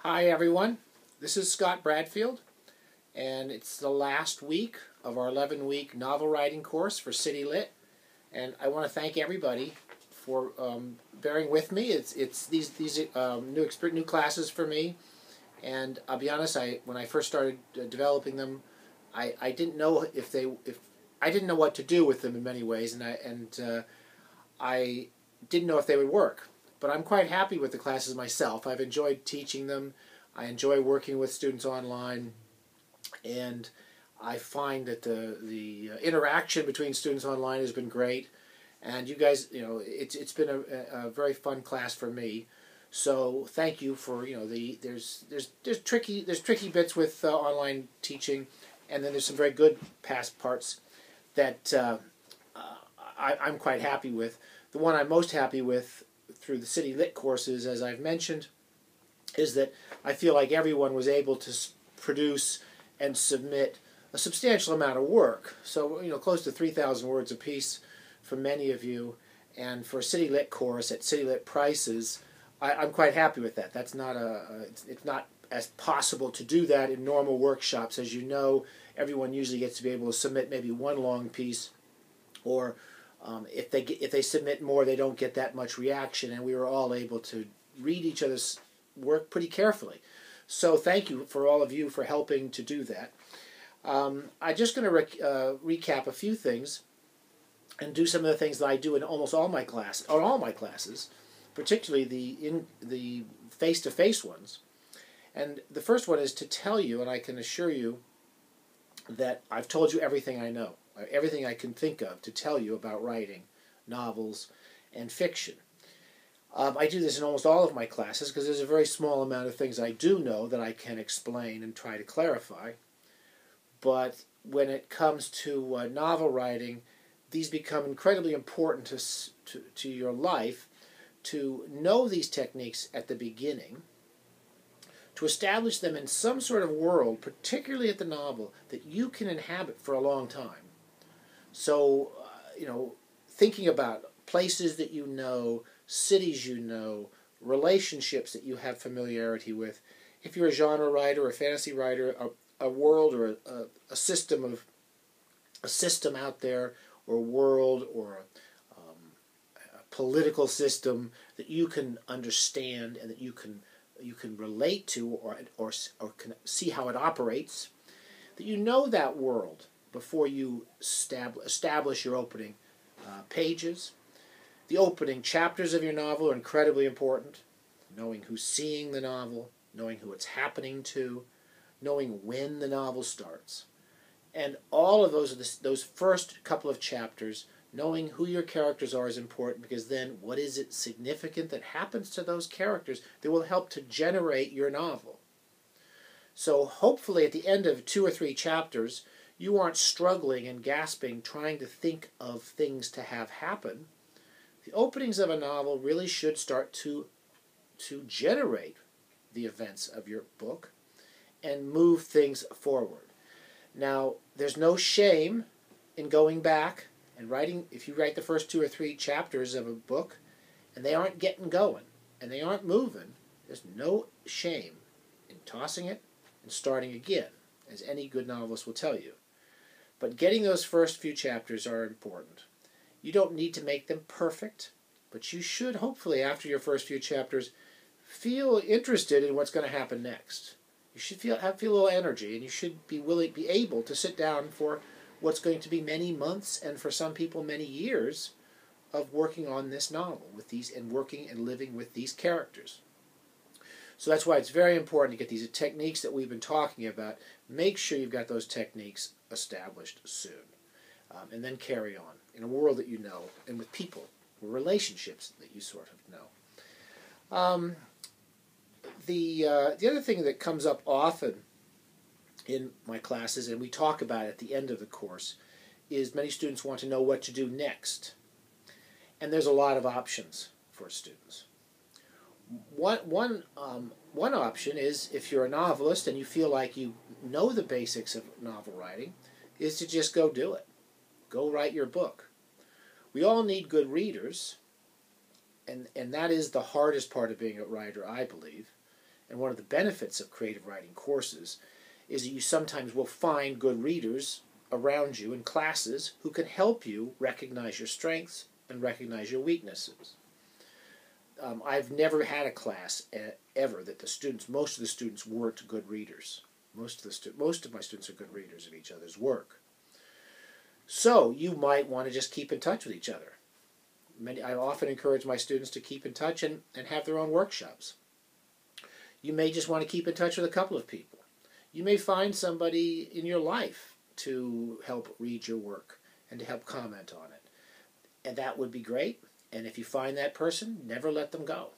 Hi everyone, this is Scott Bradfield, and it's the last week of our 11-week novel writing course for City Lit, and I want to thank everybody for bearing with me. It's these new classes for me, and I'll be honest, when I first started developing them, I didn't know if I didn't know what to do with them in many ways, and I didn't know if they would work. But I'm quite happy with the classes myself. I've enjoyed teaching them. I enjoy working with students online, and I find that the interaction between students online has been great. And you guys, it's been a very fun class for me. So thank you for there's tricky bits with online teaching, and then there's some very good past parts that I'm quite happy with. The one I'm most happy with through the City Lit courses, as I've mentioned, is that I feel like everyone was able to produce and submit a substantial amount of work. So, close to 3,000 words a piece for many of you. And for a City Lit course at City Lit prices, I'm quite happy with that. That's not it's not as possible to do that in normal workshops. As you know, everyone usually gets to be able to submit maybe one long piece, or if they submit more, they don't get that much reaction, and we were all able to read each other's work pretty carefully. So thank you for all of you for helping to do that. I'm just going to recap a few things and do some of the things that I do in almost all my classes, particularly the face-to-face ones. And the first one is to tell you, and I can assure you that I've told you everything I know. Everything I can think of to tell you about writing novels and fiction. I do this in almost all of my classes because there's a very small amount of things I do know that I can explain and try to clarify. But when it comes to novel writing, these become incredibly important to your life, to know these techniques at the beginning, to establish them in some sort of world, particularly at the novel, that you can inhabit for a long time. So, thinking about places that you know, cities you know, relationships that you have familiarity with. If you're a genre writer, a fantasy writer, a world or a system out there, or a world or a political system that you can understand and that you can relate to or can see how it operates, that you know that world before you establish your opening pages. The opening chapters of your novel are incredibly important. Knowing who's seeing the novel, knowing who it's happening to, knowing when the novel starts. And all of those first couple of chapters, knowing who your characters are is important, because then what is it significant that happens to those characters that will help to generate your novel. So hopefully at the end of 2 or 3 chapters, you aren't struggling and gasping trying to think of things to have happen. The openings of a novel really should start to generate the events of your book and move things forward. Now, there's no shame in going back and writing. If you write the first 2 or 3 chapters of a book and they aren't getting going and they aren't moving, there's no shame in tossing it and starting again, as any good novelist will tell you. But getting those first few chapters are important. You don't need to make them perfect, but you should hopefully, after your first few chapters, feel interested in what's going to happen next. You should feel a little energy, and you should be able to sit down for what's going to be many months, and for some people many years, of working on this novel with these, and working and living with these characters. So that's why it's very important to get these techniques that we've been talking about. Make sure you've got those techniques established soon, and then carry on in a world that you know, and with people, with relationships that you sort of know. The other thing that comes up often in my classes, and we talk about at the end of the course, is many students want to know what to do next. And there's a lot of options for students. One option is, if you're a novelist and you feel like you know the basics of novel writing, is to just go do it. Go write your book. We all need good readers, and that is the hardest part of being a writer, I believe. And one of the benefits of creative writing courses is that you sometimes will find good readers around you in classes who can help you recognize your strengths and recognize your weaknesses. I've never had a class ever that most of the students weren't good readers. Most of my students are good readers of each other's work. So you might want to just keep in touch with each other. I often encourage my students to keep in touch and have their own workshops. You may just want to keep in touch with a couple of people. You may find somebody in your life to help read your work and to help comment on it. And that would be great. And if you find that person, never let them go.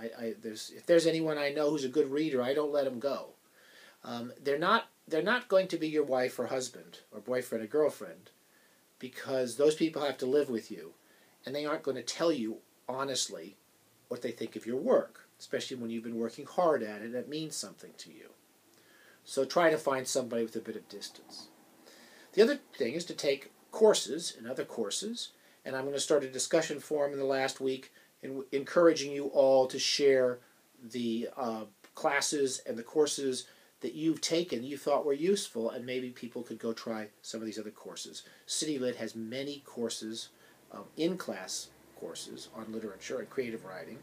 If there's anyone I know who's a good reader, I don't let them go. They're not going to be your wife or husband or boyfriend or girlfriend, because those people have to live with you, and they aren't going to tell you honestly what they think of your work, especially when you've been working hard at it and it means something to you. So try to find somebody with a bit of distance. The other thing is to take courses and other courses, and I'm going to start a discussion forum in the last week encouraging you all to share the classes and the courses that you've taken you thought were useful, and maybe people could go try some of these other courses. City Lit has many courses, in-class courses on literature and creative writing,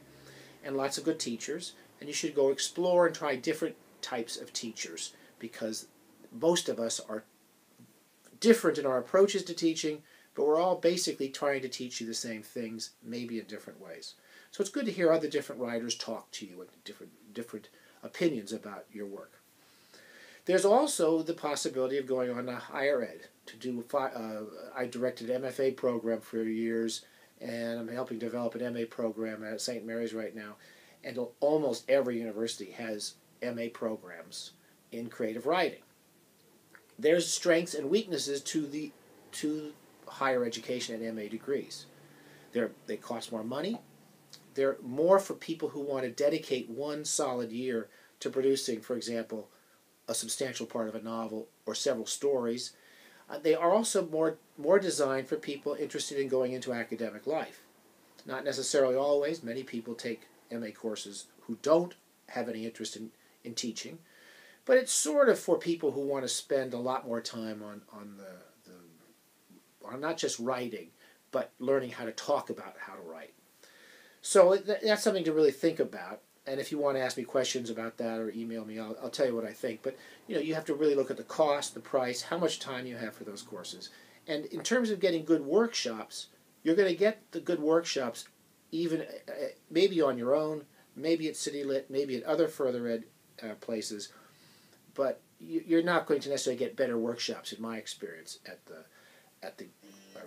and lots of good teachers, and you should go explore and try different types of teachers, because most of us are different in our approaches to teaching, but we're all basically trying to teach you the same things, maybe in different ways. So it's good to hear other different writers talk to you and different opinions about your work. There's also the possibility of going on to higher ed to do. I directed an MFA program for years, and I'm helping develop an MA program at St. Mary's right now. And almost every university has MA programs in creative writing. There's strengths and weaknesses to higher education and MA degrees. They cost more money. They're more for people who want to dedicate one solid year to producing, for example, a substantial part of a novel or several stories. They are also more designed for people interested in going into academic life. Not necessarily always. Many people take MA courses who don't have any interest in teaching, but it's sort of for people who want to spend a lot more time on not just writing, but learning how to talk about how to write. So that's something to really think about. And if you want to ask me questions about that or email me, I'll tell you what I think. But you have to really look at the cost, the price, how much time you have for those courses. And in terms of getting good workshops, you're going to get the good workshops even maybe on your own, maybe at City Lit, maybe at other further ed places. But you're not going to necessarily get better workshops, in my experience, at the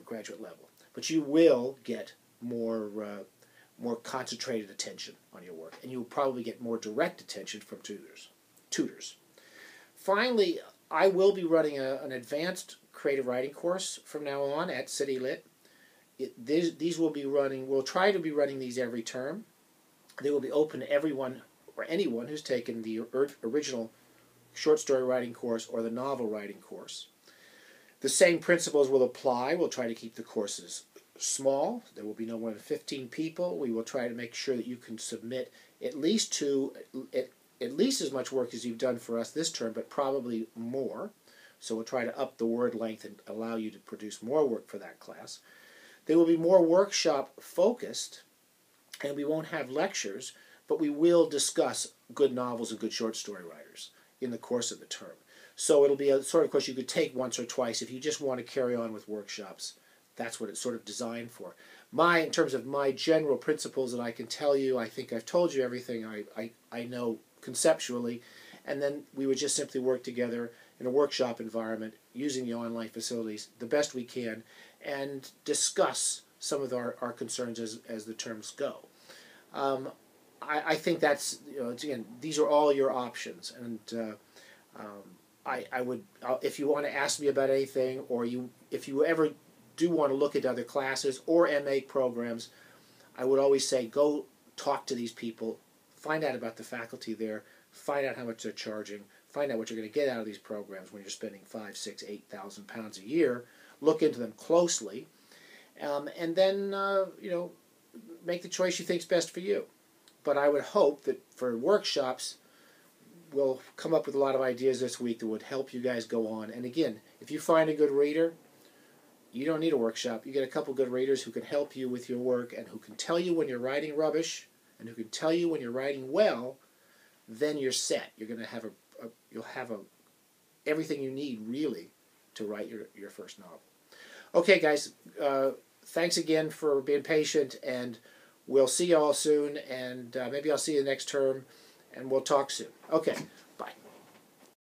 graduate level. But you will get more concentrated attention on your work, and you'll probably get more direct attention from tutors. Finally, I will be running an advanced creative writing course from now on at City Lit. These will be running. We'll try to be running these every term. They will be open to everyone or anyone who's taken the original short story writing course or the novel writing course. The same principles will apply. We'll try to keep the courses small. There will be no more than 15 people. We will try to make sure that you can submit at least as much work as you've done for us this term, but probably more. So we'll try to up the word length and allow you to produce more work for that class. They will be more workshop focused, and we won't have lectures, but we will discuss good novels and good short story writers in the course of the term. So it'll be a sort of course you could take once or twice if you just want to carry on with workshops. That's what it's sort of designed for. In terms of my general principles that I can tell you, I think I've told you everything I know conceptually, and then we would just simply work together in a workshop environment using the online facilities the best we can and discuss some of our concerns as the terms go. I think that's, again, these are all your options, and I would, if you want to ask me about anything, or if you ever do want to look at other classes or MA programs, I would always say go talk to these people, find out about the faculty there, find out how much they're charging, find out what you're going to get out of these programs when you're spending £5,000, £6,000, £8,000 a year. Look into them closely, and then make the choice you think is best for you. But I would hope that for workshops, we'll come up with a lot of ideas this week that would help you guys go on. And again, if you find a good reader, you don't need a workshop. You get a couple good readers who can help you with your work and who can tell you when you're writing rubbish and who can tell you when you're writing well. Then you're set. You're going to have everything you need really to write your first novel. Okay, guys. Thanks again for being patient, and we'll see you all soon. And maybe I'll see you next term, and we'll talk soon. Okay.